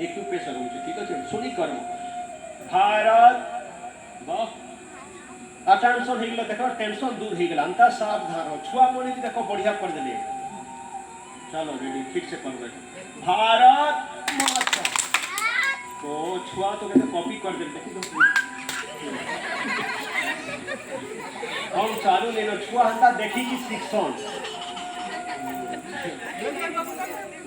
एक पेशर हो ठीक है सुनी कर्म भारत वाह अटेंशन हो गला देखो टेंशन दूर हो गला अंता सावधान हो छुआ मनी देखो बढ़िया कर देले चलो रेडी ठीक से कर बैठो भारत माता तो छुआ तो कहते कॉपी कर दे देखी तो हम चालू लेना छुआ हंता देखी की शिक्षण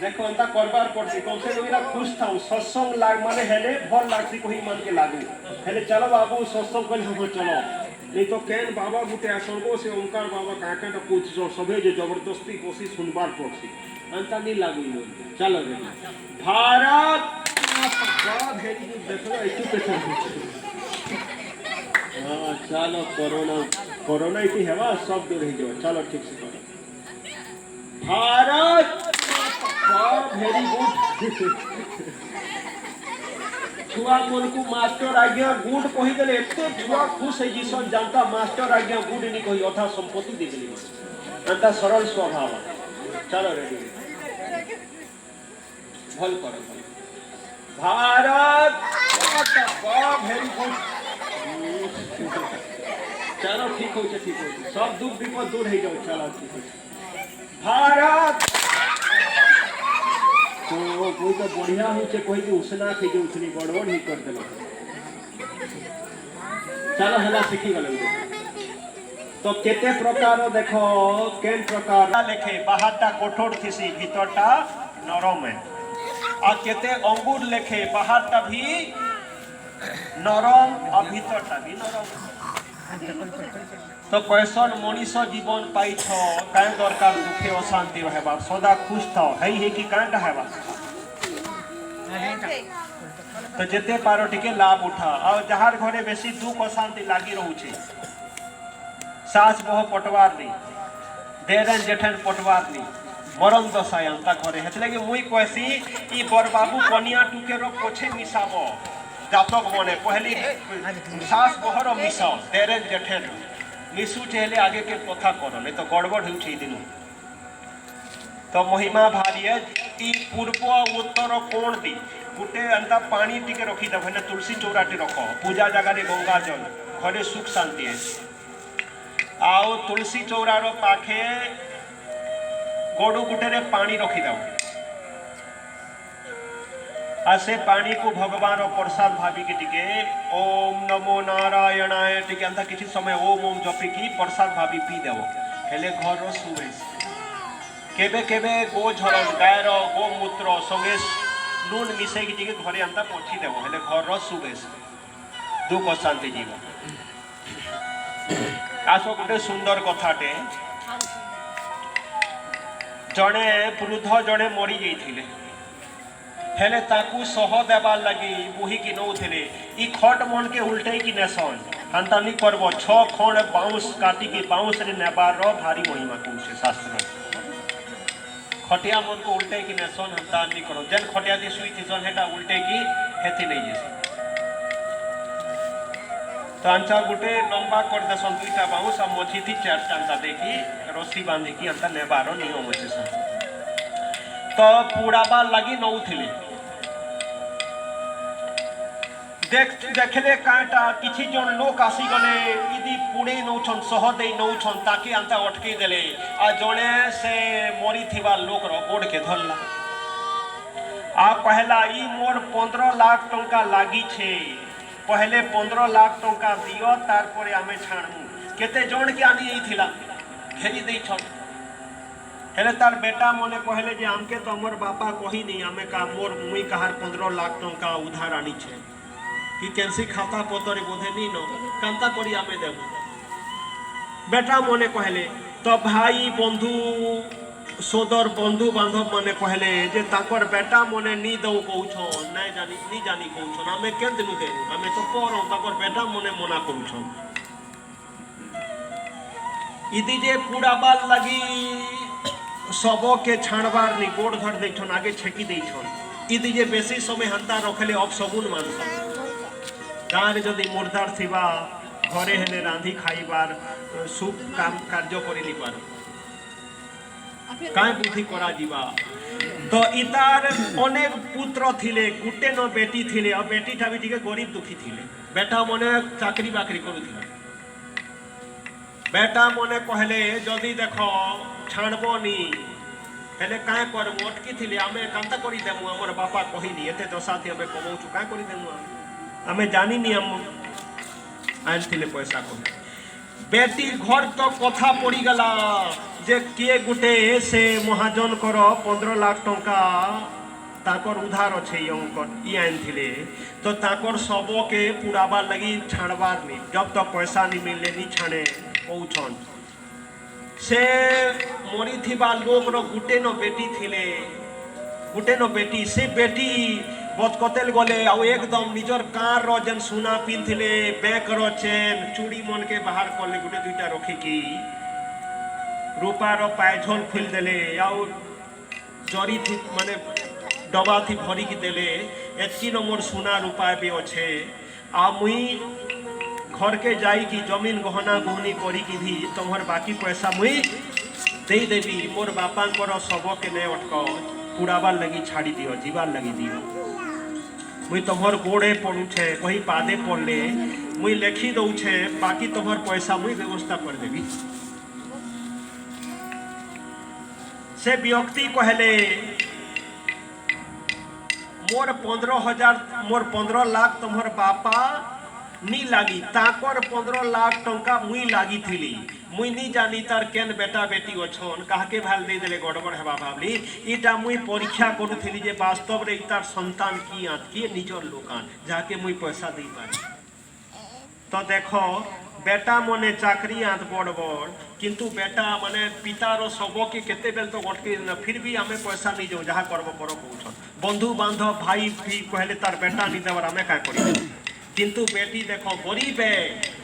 देखो अंता करबार पड़सी कम से कम खुश था सत्संग लाग माने हेले भल लागसी कोही मन के लागू हेले चलो बाबू सत्संग कर हम चलो नहीं तो केन बाबा गुटे आसनको से ओंकार बाबा काका तो कुछ जो सबे जे जबरदस्ती कोसी सुनबार पड़सी अंता नहीं लागू चलो रे भारत माता भेरी देखो इतु पेशर हां चलो कोरोना इति हेवा सब दूर हो जाओ चलो ठीक से करो भारत वेरी गुड छुआ मन को मास्टर आज्ञा गुड कही देले एते छुआ खुश है जिसन जानता मास्टर आज्ञा गुड नहीं कही अथा संपत्ति दे देली अंता सरल स्वभाव चलो रेडी भल करो भारत माता वेरी गुड चलो ठीक हो सब दुख विपद दूर हो जाओ चलो ठीक है भारत तो कोई तो बढ़िया हो कोई कि उसना थे जो उसने गड़बड़ ही कर देलो चलो हला सीखी गलो तो केते प्रकार देखो केन प्रकार लेखे बाहरटा कठोर थिसी भीतरटा नरम है आ केते अंगूर लेखे बाहरटा भी नरम आ भीतरटा भी नरम तो कैसन मनीष जीवन पाई क्या दरकार दुखे अशांति रहबा सदा खुश था है कि कहाँ हेबा तो जेते पारो टिके लाभ उठा और जहार घरे बेसी दुख अशांति लागी रहूछे सास बह पटवार नहीं देरन जेठन पटवार नहीं मरण दशाय अंता घरे हेतले कि मुई कहसी ई बर बाबू कनिया टुके रो पोछे मिसाबो जातक मने पहली सास बहर मिसाओ देरन जेठन मिसु चेहले आगे के कथा करो नहीं तो गड़बड़ हो दिन तो महिमा भारी है ई पूर्व उत्तर कोण दी गुटे अंता पानी टिके रखी दब है तुलसी चौराटी रख पूजा जगह गंगा जल घरे सुख शांति है आओ तुलसी चौरार पाखे गड़ू गुटे रे पानी रखी दब आ से पानी को भगवान प्रसाद भावी के टिके ओम नमो नारायणाय टिके अंता किसी समय ओम ओम जपी की प्रसाद भावी पी देव हेले घर सुबेश केबे केबे गो झरण गायर गोमूत्र संगे नून मिसे की टिके घरे अंता पोछी देव हेले घर सुबेश दुख अशांति जीव आसो गोटे सुंदर कथाटे जड़े वृद्ध जड़े मरी जाइथिले हेले ताकू सह देवार लगी बुही की नौले ई खट मन के उल्टे की नेसन हंता नहीं करब 6 खंड बाउंस काटी की बाउंस रे नेबार भारी महिमा कहूँ शास्त्र खटिया मन को उल्टे की नेसन हंता नहीं करो जेन खटिया दी सुई थी हेटा उल्टे की हेथी नहीं जैसे तो अंचा गुटे लंबा कर देसन 2टा बाउंस आ मछी थी 4टा अंता देखी रस्सी बांधी की अंता नेबार नियम अच्छे तो पूड़ाबार लगी नौले देखले काटा किछि जन लोक आसी गले इदी पुणे नौछन सहदे नौछन ताके अंता अटके देले आ जने से मरी थिबा लोक रो गोड़ के धरला आ पहला ई मोर 15 लाख टंका लागी छे पहले 15 लाख टंका दियो तार परे आमे छाणमु केते जन के आनी थिला घेरी देई छन हेले तार बेटा मने कहले जे हमके तो हमर बापा कही नहीं आमे का मोर मुई कहार 15 लाख टंका उधार आनी छे कि कैंसी खाता पतरे बोधे नहीं न कांता करी आमे देबो बेटा मने कहले तो भाई बंधु सोदर बंधु बांधव मने कहले जे ताकर बेटा मने नी दऊ कहउछो नहीं जानी कहउछो आमे केन दिनु दे आमे तो करो ताकर बेटा मने मना कहउछो इदी जे पूड़ाबार लगी सबो के छाणबार नहीं गोड़ धर देछन आगे छेकी देछन इदी जे बेसी समय हंता रखले अब सबुन मानसन गाँव जदि मुर्दार थिबा घरे हेले रांधी खाइबार सुख काम कार्य करि नि पार काय बुद्धि करा जीवा तो इतार अनेक पुत्र थिले गुटे न बेटी थिले और बेटी टा भी टिके गरीब दुखी थिले बेटा मने चाकरी बाकरी करूथिले बेटा मने कहले जदि देखो छाणबनी हेले काहे कर अटकी थिले आमे कांता करी देमु हमर बापा कहिनी एते दशा थी हमें कमाउछु काहे करी देमु आमे जानिनी हम आन थिले पैसा को बेटी घर तो कथा पड़ी गला जे किए गुटे से महाजन कर 15 लाख टंका ताकर उधार अच्छे ये आन थिले तो ताकर सब के पुराबार लगी छाड़बार नहीं जब तक पैसा नहीं मिलले नहीं छाणे कौन से मरी थिबा लोक रो गुटे न बेटी थिले गुटे न बेटी से बेटी बदकतेल गले आउ एकदम निजर कार रो जन सुना पिनथिले बैंक रो चेन चूड़ी मन के बाहर करले गुटे दुईटा रखी की रूपा रो पायझोल खुल देले आउ जरी थी माने डबा थी भरी की देले एतकी न मोर सुना रूपा भी अच्छे आ मुई घर के जाई की जमीन गहना गुहनी करी की भी तुम्हार बाकी पैसा मुई दे देवी मोर बापा को सब के नहीं अटक पुराबार लगी छाड़ी दियो जीवार लगी दियो मुई तुम्हार गोड़े पड़ुछे कही पादे पड़ले मुई लिखी दौछे बाकी तुम्हार पैसा मुई व्यवस्था कर देवी से व्यक्ति कहले मोर 15 लाख तुम्हार बापा नी लागी ताकर 15 लाख टंका मुई लागी थिली मुई नी जानी तार केन बेटा बेटी अछन काहके भाल दे देले गड़बड़ हेबा भाबली इटा मुई परीक्षा करूथिली जे वास्तव रे तार संतान की आत की निजर लोकान जाके मुई पैसा दे पारी तो देखो बेटा मने चाकरी आत बड़ बड़ किंतु बेटा माने पिता रो सब के केते बेल तो अटके फिर भी हमें पैसा नहीं जाऊ जहाँ करबो करो कहछन बंधु बांधव भाई भी कहले तार बेटा नी देवर हमें का करी किंतु बेटी देखो गरीब है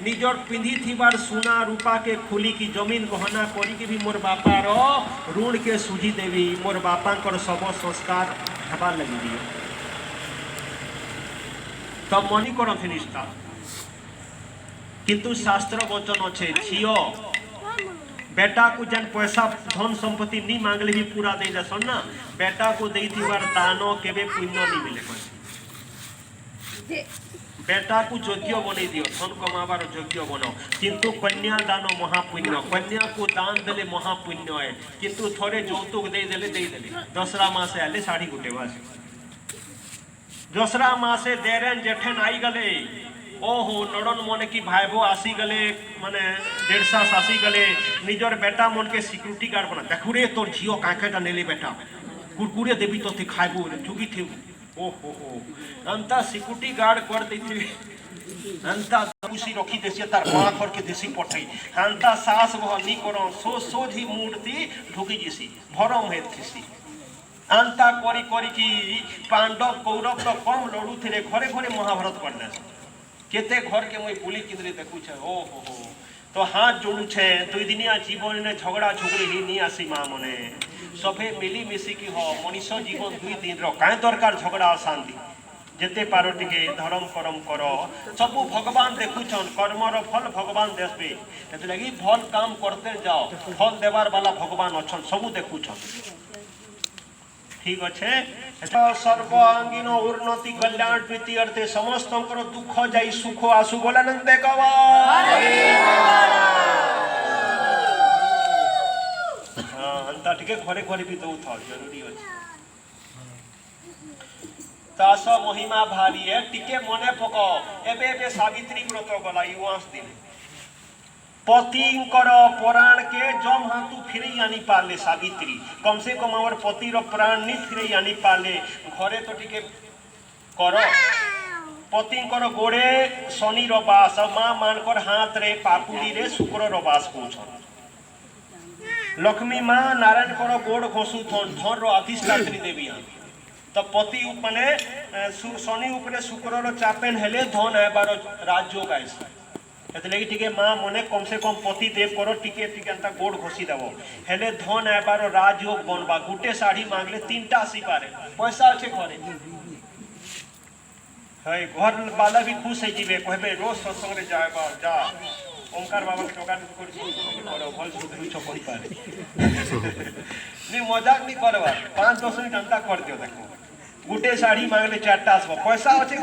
निजर पिंधी थीबार सुना रूपा के खुली की जमीन गहना करी के भी मोर बापा रो ऋण के सुझी देवी मोर बापा कर सब संस्कार हेबार लगी दियो तो मनी करथि निष्ठा किंतु शास्त्र वचन अच्छे झियो बेटा को जन पैसा धन संपत्ति नहीं मांगले भी पूरा दे दसन ना बेटा को दे दानो केबे पुण्य नहीं मिले बेटा को योग्य बने दियो धन कमाबार योग्य बनो किंतु कन्या दान महापुण्य कन्या को दान देले महापुण्य है किंतु थोड़े यौतुक दे देले दसरा मासे आले साड़ी गुटे बासे दसरा मासे देरेन जेठेन आई गले ओहो नड़न मन की भाईबो आसी गले माने 1.5 आसी गले निजर बेटा मन के सिक्योरिटी गार्ड बना देखु रे तोर झियो काकेटा नेले बेटा कुरकुरे देवी तो खाइबो जुगी थे ओहो अंता सिक्योरिटी गार्ड कर देती अंता खुशी रखी देसी तार मां घर के देसी पठई अंता सास वह नी करो सो ही मूर्ति ढुकी जिसी भरम हे थिसी अंता करी करी की पांडव कौरव तो कम लड़ू थे घरे घरे महाभारत पढ़ने केते घर के मुई बुली किंद्री देखु छे ओहो तो हाथ जोड़ू छे दुई दिनिया जीवन ने झगड़ा झुगड़ी ही नहीं आसी मां मने सभे मिली मिसिकी हो मनीष जीवन 2 दिन रो काहे दरकार झगड़ा अशांति जेते पारो टिके धर्म करम करो सब भगवान देखुछन कर्मर फल भगवान देसबे एते लगी भल काम करते जाओ फल देवार वाला भगवान अछन सब देखुछन ठीक अच्छे सर्वांगीन उन्नति कल्याण प्रीति अर्थे समस्त दुख जाई सुख आसु बोला नंदे गवा अंता टिके घरे घरे भी दौ था जरूरी अच्छे तास महिमा भारी है टिके मने पको एबे सावित्री व्रत गला युवांश दिन पतिंकर प्राण के जम हाथू फिरे आनी पाले सावित्री कम से कम आवर पति रो प्राण नहीं फिरे आनी पाले घरे तो टिके कर पतिंकर गोड़े शनि रो बास मां मानकर हाथ रे पापुली रे शुक्र रो बास पहुंचन लक्ष्मी मां नारायण कर गोड़ घोसु थन धन रो अधिष्ठात्री देवी तो पति उपने शनि उपरे शुक्र रो चापेन हेले धन आबार राजयोग आइसा एतलेगी टिके मां मने कम से कम पति देव करो टिके टिके अंता गोड़ घोसी देबो हेले धन आबार राजयोग बनबा गुटे साड़ी मांगले 3टा आसी पारे पैसा अच्छे घरे है घर वाला भी खुश है जीवे कहबे रोज सत्संग रे जाबा जा ओंकार बाबा के टोका करो भल सुधरू छ कहि पारे नहीं मजाक नहीं करवा 5-10 मिनट अंता कर दियो देखो गुटे साड़ी मांगले 4टा पैसा अच्छे